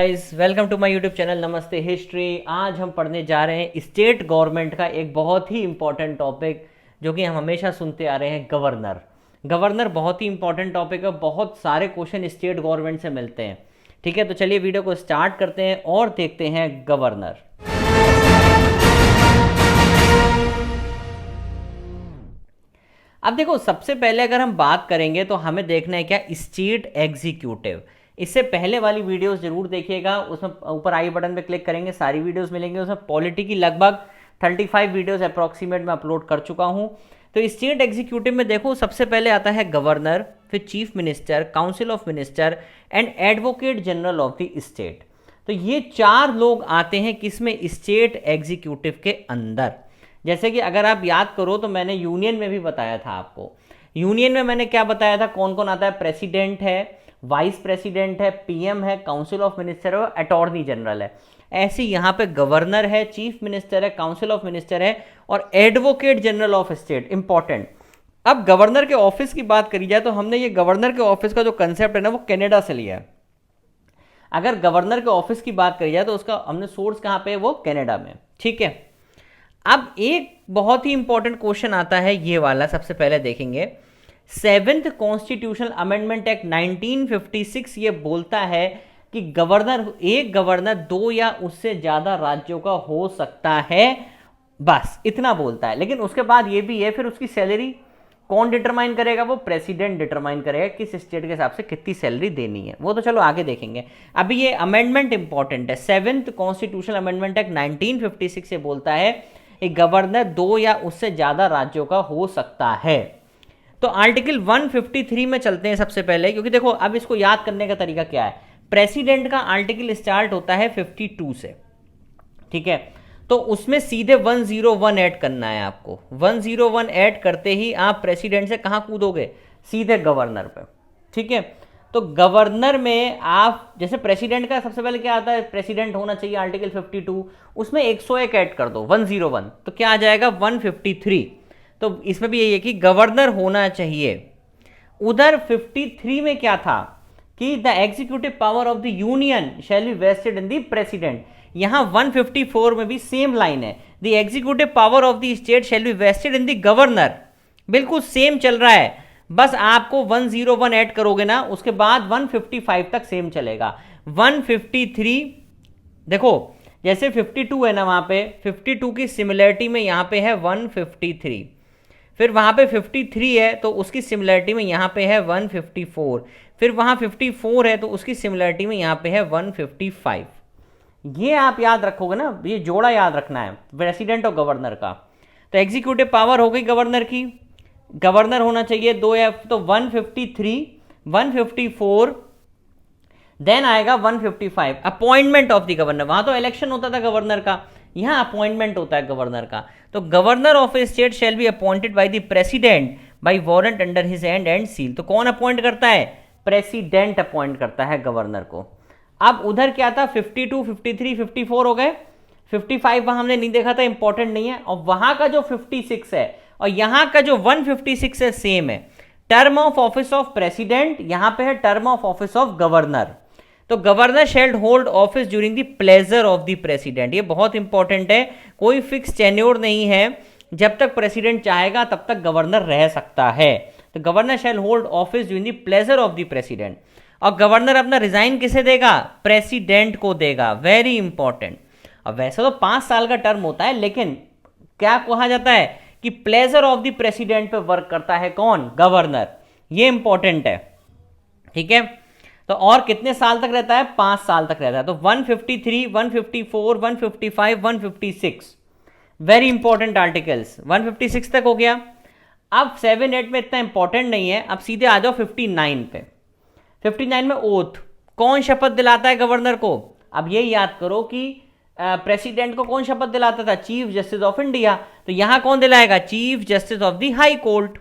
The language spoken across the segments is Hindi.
Guys, welcome to my YouTube channel Namaste history. आज हम पढ़ने जा रहे हैं स्टेट गवर्नमेंट का एक बहुत ही इंपॉर्टेंट टॉपिक जो कि हम हमेशा सुनते आ रहे हैं, गवर्नर। गवर्नर बहुत ही इंपॉर्टेंट टॉपिक है, बहुत सारे क्वेश्चन स्टेट गवर्नमेंट से मिलते हैं। ठीक है, तो चलिए वीडियो को स्टार्ट करते हैं और देखते हैं गवर्नर। अब देखो, सबसे पहले अगर हम बात करेंगे तो हमें देखना है क्या, स्टेट एग्जीक्यूटिव। इससे पहले वाली वीडियोस जरूर देखिएगा, उसमें ऊपर आई बटन पे क्लिक करेंगे, सारी वीडियोस मिलेंगे। उसमें पॉलिटी की लगभग 35 वीडियोस अप्रॉक्सीमेट मैं अपलोड कर चुका हूं। तो स्टेट एग्जीक्यूटिव में देखो, सबसे पहले आता है गवर्नर, फिर chief minister, council of minister and advocate general of the state. तो ये 4 लोग आते हैं किसमें, स्टेट एग्जीक्यूटिव के अंदर। जैसे कि अगर आप याद करो तो मैंने यूनियन में भी बताया था आपको। यूनियन में मैंने क्या बताया था, कौन कौन आता है, प्रेसिडेंट है, वाइस प्रेसिडेंट है, पीएम है, काउंसिल ऑफ मिनिस्टर है, अटॉर्नी जनरल है। ऐसे यहाँ पे गवर्नर है, चीफ मिनिस्टर है, काउंसिल ऑफ मिनिस्टर है और advocate general of state. Important. अब गवर्नर के ऑफिस की बात करी जाए तो हमने ये गवर्नर के ऑफिस का जो कंसेप्ट है ना, वो कनाडा से लिया है। अगर गवर्नर के ऑफिस की बात करी जाए तो उसका हमने सोर्स कहाँ पे है, वो कनाडा में। ठीक है, अब एक बहुत ही इंपॉर्टेंट क्वेश्चन आता है, ये वाला सबसे पहले देखेंगे। 7th कॉन्स्टिट्यूशनल अमेंडमेंट एक्ट 1956 ये बोलता है कि एक गवर्नर 2 या उससे ज्यादा राज्यों का हो सकता है, बस इतना बोलता है। लेकिन उसके बाद ये भी है, फिर उसकी सैलरी कौन डिटरमाइन करेगा, वो प्रेसिडेंट डिटरमाइन करेगा किस स्टेट के हिसाब से कितनी सैलरी देनी है। वो तो चलो आगे देखेंगे, अभी ये अमेंडमेंट इंपॉर्टेंट है। 7th कॉन्स्टिट्यूशनल अमेंडमेंट एक्ट 1956 से बोलता है एक गवर्नर 2 या उससे ज्यादा राज्यों का हो सकता है। तो आर्टिकल 153 में चलते हैं सबसे पहले, क्योंकि देखो अब इसको याद करने का तरीका क्या है। प्रेसिडेंट का आर्टिकल स्टार्ट होता है 52 से, ठीक है, तो उसमें सीधे 101 ऐड करना है आपको। 101 ऐड करते ही आप प्रेसिडेंट से कहां कूदोगे, सीधे गवर्नर पे। ठीक है, तो गवर्नर में आप जैसे प्रेसिडेंट का सबसे पहले क्या आता है, प्रेसिडेंट होना चाहिए आर्टिकल 52, उसमें 101 ऐड कर दो, 101, तो क्या आ जाएगा 153। तो इसमें भी यही है कि गवर्नर होना चाहिए। उधर 53 में क्या था कि the executive power of the union shall be vested in the president. यहां 154 में भी सेम लाइन है, the executive power of the state shall be vested in the governor. बिल्कुल सेम चल रहा है, बस आपको 101 ऐड करोगे ना, उसके बाद 155 तक सेम चलेगा। 153 देखो, जैसे 52 है ना, वहां पे 52 की सिमिलरिटी में यहां पे है 153, फिर वहां पे 53 है तो उसकी सिमिलरिटी में यहां पे है 154, फिर वहां 54 है तो उसकी सिमिलरिटी में यहां पे है 155। ये आप याद रखोगे ना, ये जोड़ा याद रखना है प्रेसिडेंट और गवर्नर का। तो एग्जीक्यूटिव पावर हो गई गवर्नर की, गवर्नर होना चाहिए 2 या तो 153, 154, देन आएगा 155 अपॉइंटमेंट ऑफ द गवर्नर। वहां तो इलेक्शन होता था गवर्नर का, यहां अपॉइंटमेंट होता है गवर्नर का। तो governor of A state shall be appointed by the president bye warrant under his hand and seal. तो कौन अपॉइंट करता है, प्रेसिडेंट अपॉइंट करता है गवर्नर को। अब उधर क्या था, 52, 53, 54 हो गए, 55 वहां हमने नहीं देखा था, इंपॉर्टेंट नहीं है। और वहां का जो 56 है और यहां का जो 156 है सेम है। Term of office of president, यहां पे है term of office of governor. तो governor shall hold office during the pleasure of the president. ये बहुत इंपॉर्टेंट है, कोई फिक्स टेन्योर नहीं है, जब तक प्रेसिडेंट चाहेगा तब तक गवर्नर रह सकता है। तो governor shall hold office during the pleasure of the president. और गवर्नर अपना रिजाइन किसे देगा, प्रेसिडेंट को देगा, वेरी इंपॉर्टेंट। अब वैसे तो 5 साल का टर्म होता है, लेकिन क्या कहा जाता है कि प्लेजर ऑफ द प्रेसिडेंट पे वर्क करता है कौन, गवर्नर। ये इंपॉर्टेंट है, ठीक है। तो और कितने साल तक रहता है, 5 साल तक रहता है। तो 153, 154, 155, 156 वेरी इंपॉर्टेंट आर्टिकल्स। 156 तक हो गया। अब 7, 8 में इतना इंपॉर्टेंट नहीं है, अब सीधे आ जाओ 59 पे। 59 में ओथ, कौन शपथ दिलाता है गवर्नर को। अब ये याद करो कि प्रेसिडेंट को कौन शपथ दिलाता था, चीफ जस्टिस ऑफ इंडिया। तो यहां कौन दिलाएगा, chief justice of the high court,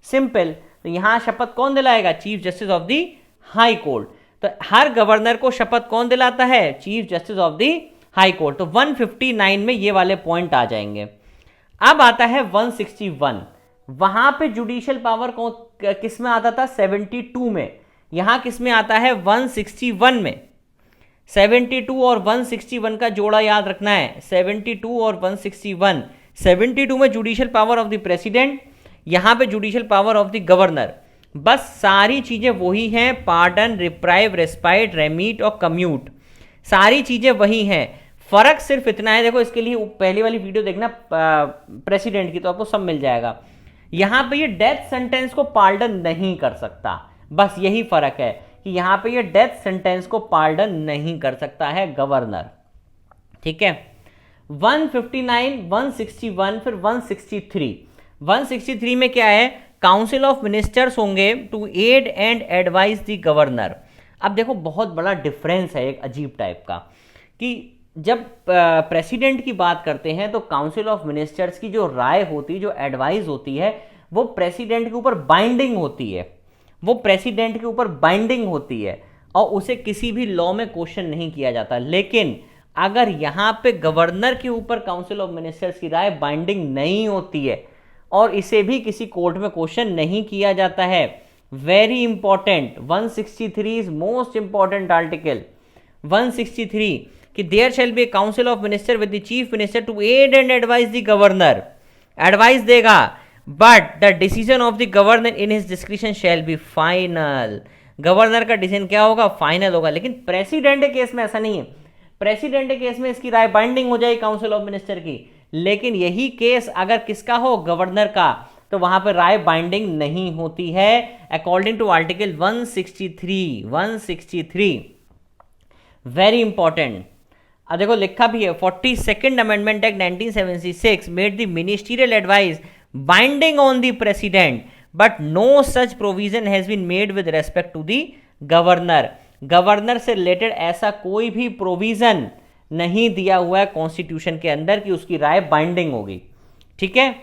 simple. तो यहां शपथ कौन दिलाएगा, chief justice of the high court. तो हर गवर्नर को शपथ कौन दिलाता है, chief justice of the high court. तो 159 में ये वाले पॉइंट आ जाएंगे। अब आता है 161, वहां पे जुडिशियल पावर किस में आता था, 72 में। यहां किस में आता है, 161 में। 72 और 161 का जोड़ा याद रखना है, 72 और 161। 72 में judicial power of the president, यहां पे judicial power of the governor. बस सारी चीजें वही हैं, पार्डन, रिप्राइव, रेस्पाइट, रेमीट और कम्यूट, सारी चीजें वही हैं। फर्क सिर्फ इतना है, देखो इसके लिए पहली वाली वीडियो देखना प्रेसिडेंट की, तो आपको सब मिल जाएगा। यहां पे ये डेथ सेंटेंस को पार्डन नहीं कर सकता, बस यही फर्क है कि यहां पे ये डेथ सेंटेंस को पार्डन नहीं कर सकता है गवर्नर। ठीक है, 159, 161, फिर 163। 163 में क्या है, काउंसिल ऑफ मिनिस्टर्स होंगे to aid and advise the governor. अब देखो बहुत बड़ा डिफरेंस है, एक अजीब टाइप का, कि जब प्रेसिडेंट की बात करते हैं तो काउंसिल ऑफ मिनिस्टर्स की जो राय होती है, जो एडवाइस होती है, वो प्रेसिडेंट के ऊपर बाइंडिंग होती है, वो प्रेसिडेंट के ऊपर बाइंडिंग होती है और उसे किसी भी लॉ में क्वेश्चन नहीं किया जाता। लेकिन अगर यहां पे गवर्नर के ऊपर काउंसिल ऑफ मिनिस्टर्स की राय बाइंडिंग नहीं होती है और इसे भी किसी कोर्ट में क्वेश्चन नहीं किया जाता है, very important, 163 is most important article. 163 कि there shall be a council of minister with the chief minister to aid and advise the governor, advice देगा, but the decision of the governor in his description shall be final. Governor का डिसीजन क्या होगा, फाइनल होगा। लेकिन प्रेसिडेंट के केस में ऐसा नहीं है, प्रेसिडेंट के केस में इसकी राय बाइंडिंग हो जाएगी काउंसिल ऑफ मिनिस्टर की, लेकिन यही केस अगर किसका हो, गवर्नर का, तो वहां पर राय बाइंडिंग नहीं होती है according to article 163। 163 very important. अब देखो लिखा भी है, 42nd amendment act 1976 made the ministerial advice binding on the president, but no such provision has been made with respect to the governor. Governor से रिलेटेड ऐसा कोई भी प्रोविजन नहीं दिया हुआ है कॉन्स्टिट्यूशन के अंदर कि उसकी राय बाइंडिंग होगी। ठीक है,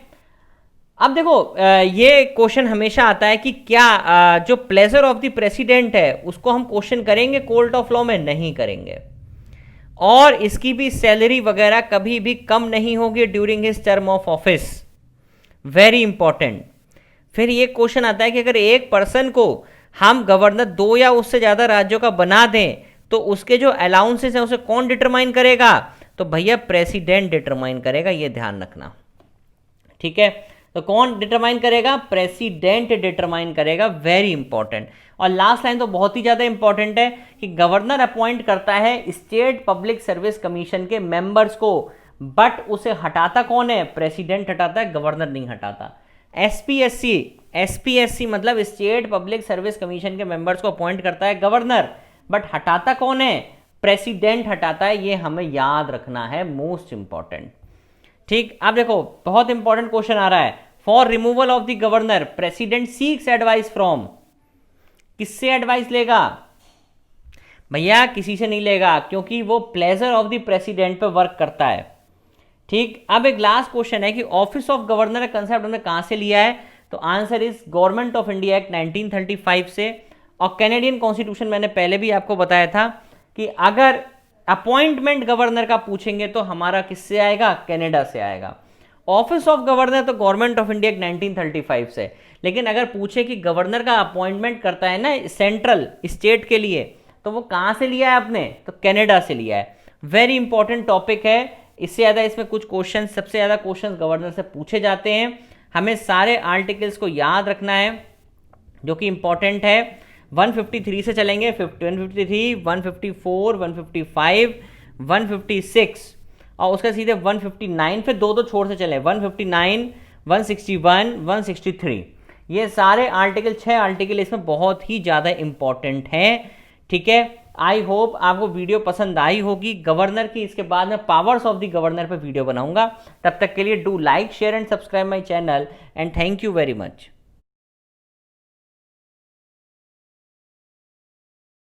अब देखो ये क्वेश्चन हमेशा आता है कि क्या जो प्लेजर ऑफ द प्रेसिडेंट है उसको हम क्वेश्चन करेंगे कोर्ट ऑफ लॉ में, नहीं करेंगे। और इसकी भी सैलरी वगैरह कभी भी कम नहीं होगी during his term of office, very important. फिर ये क्वेश्चन आता है कि अगर एक पर्सन को हम गवर्नर 2 या उससे ज्यादा राज्यों का बना दें तो उसके जो अलाउंसेस हैं उसे कौन डिटरमाइन करेगा, तो भैया प्रेसिडेंट डिटरमाइन करेगा, ये ध्यान रखना। ठीक है, तो कौन डिटरमाइन करेगा, प्रेसिडेंट डिटरमाइन करेगा, वेरी इंपॉर्टेंट। और लास्ट लाइन तो बहुत ही ज्यादा इंपॉर्टेंट है कि गवर्नर अपॉइंट करता है स्टेट पब्लिक सर्विस कमीशन के मेंबर्स को, बट उसे हटाता कौन है, प्रेसिडेंट हटाता है, गवर्नर नहीं हटाता। एसपीएससी मतलब स्टेट पब्लिक सर्विस कमीशन के मेंबर्स को अपॉइंट करता है गवर्नर, बट हटाता कौन है, प्रेसिडेंट हटाता है, ये हमें याद रखना है, मोस्ट इंपॉर्टेंट। ठीक, अब देखो बहुत इंपॉर्टेंट क्वेश्चन आ रहा है, for removal of the governor president seeks advice from, किससे एडवाइस लेगा, भैया किसी से नहीं लेगा, क्योंकि वो प्लेजर ऑफ द प्रेसिडेंट पे वर्क करता है। ठीक, अब एक लास्ट क्वेश्चन है कि ऑफिस ऑफ गवर्नर का कंसेप्ट हमने कहां से लिया है, तो answer is government of India act 1935 से, और कैनेडियन कॉन्स्टिट्यूशन मैंने पहले भी आपको बताया था कि अगर अपॉइंटमेंट गवर्नर का पूछेंगे तो हमारा किससे आएगा, कनाडा से आएगा। ऑफिस ऑफ गवर्नर तो गवर्नमेंट ऑफ इंडिया 1935 से, लेकिन अगर पूछे कि गवर्नर का अपॉइंटमेंट करता है ना सेंट्रल स्टेट के लिए, तो वो कहां से लिया है आपने, तो कनाडा से लिया है। वेरी इंपॉर्टेंट टॉपिक है, इससे ज्यादा इसमें कुछ क्वेश्चन, सबसे ज्यादा क्वेश्चन गवर्नर से पूछे जाते हैं। हमें सारे आर्टिकल्स को याद रखना है जो कि इंपॉर्टेंट है। 153 से चलेंगे, 153, 154, 155, 156 और उसका सीधे 159, फिर दो छोड़ से चले, 159, 161, 163। ये सारे आर्टिकल, 6 आर्टिकल इसमें बहुत ही ज़्यादा इंपॉर्टेंट हैं। ठीक है, आई होप आपको वीडियो पसंद आई होगी गवर्नर की। इसके बाद मैं पावर्स ऑफ द गवर्नर पे वीडियो बनाऊंगा। तब तक के लिए do like, share and subscribe my channel and thank you very much.